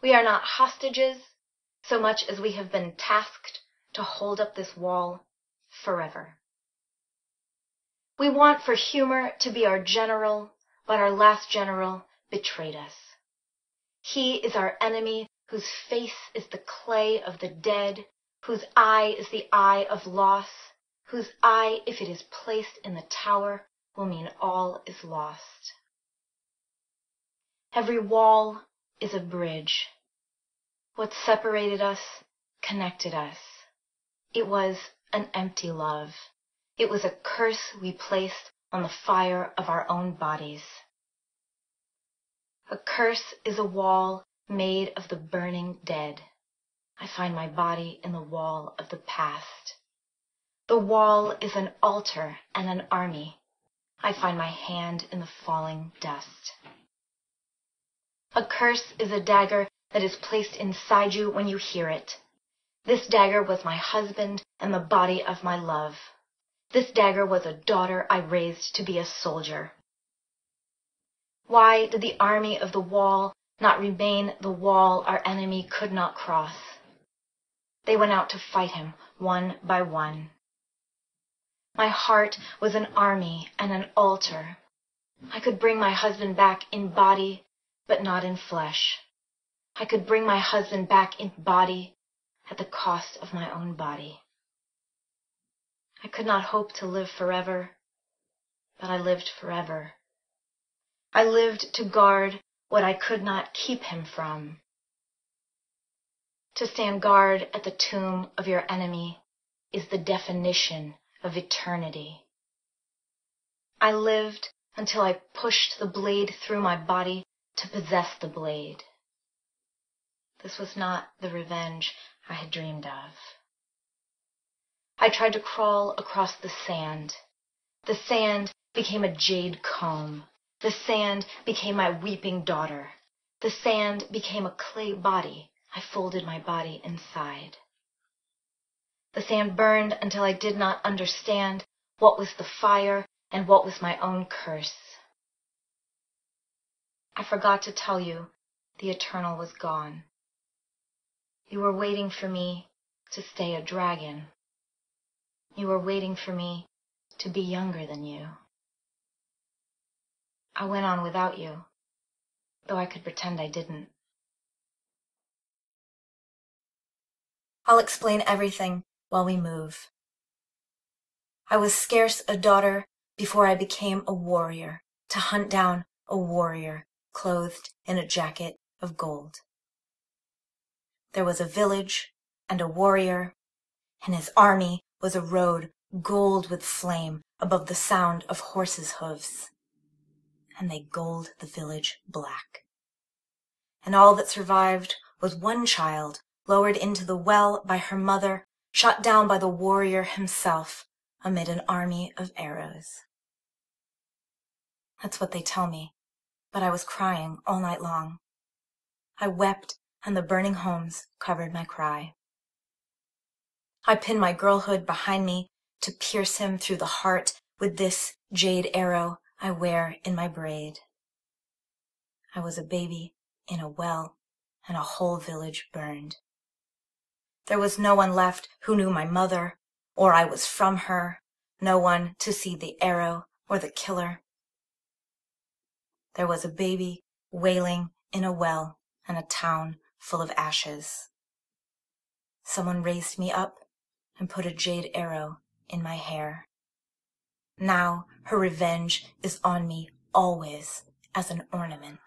We are not hostages so much as we have been tasked to hold up this wall forever. We want for humor to be our general, but our last general betrayed us. He is our enemy, whose face is the clay of the dead, whose eye is the eye of loss, whose eye, if it is placed in the tower, will mean all is lost. Every wall is a bridge. What separated us connected us. It was an empty love. It was a curse we placed on the fire of our own bodies. A curse is a wall made of the burning dead. I find my body in the wall of the past. The wall is an altar and an army. I find my hand in the falling dust. A curse is a dagger that is placed inside you when you hear it. This dagger was my husband and the body of my love. This dagger was a daughter I raised to be a soldier. Why did the army of the wall not remain the wall our enemy could not cross? They went out to fight him one by one. My heart was an army and an altar. I could bring my husband back in body, but not in flesh. I could bring my husband back in body at the cost of my own body. I could not hope to live forever, but I lived forever. I lived to guard what I could not keep him from. To stand guard at the tomb of your enemy is the definition of eternity. I lived until I pushed the blade through my body to possess the blade. This was not the revenge I had dreamed of. I tried to crawl across the sand. The sand became a jade comb. The sand became my weeping daughter. The sand became a clay body. I folded my body inside. The sand burned until I did not understand what was the fire and what was my own curse. I forgot to tell you the eternal was gone. You were waiting for me to stay a dragon. You were waiting for me to be younger than you. I went on without you, though I could pretend I didn't. I'll explain everything while we move. I was scarce a daughter before I became a warrior, to hunt down a warrior clothed in a jacket of gold. There was a village and a warrior, and his army was a road gold with flame above the sound of horses' hoofs. And they gold the village black. And all that survived was one child lowered into the well by her mother, shot down by the warrior himself amid an army of arrows. That's what they tell me, but I was crying all night long. I wept, and the burning homes covered my cry. I pinned my girlhood behind me to pierce him through the heart with this jade arrow I wear in my braid. I was a baby in a well, and a whole village burned. There was no one left who knew my mother, or I was from her, no one to see the arrow or the killer. There was a baby wailing in a well and a town full of ashes. Someone raised me up and put a jade arrow in my hair. Now her revenge is on me always as an ornament.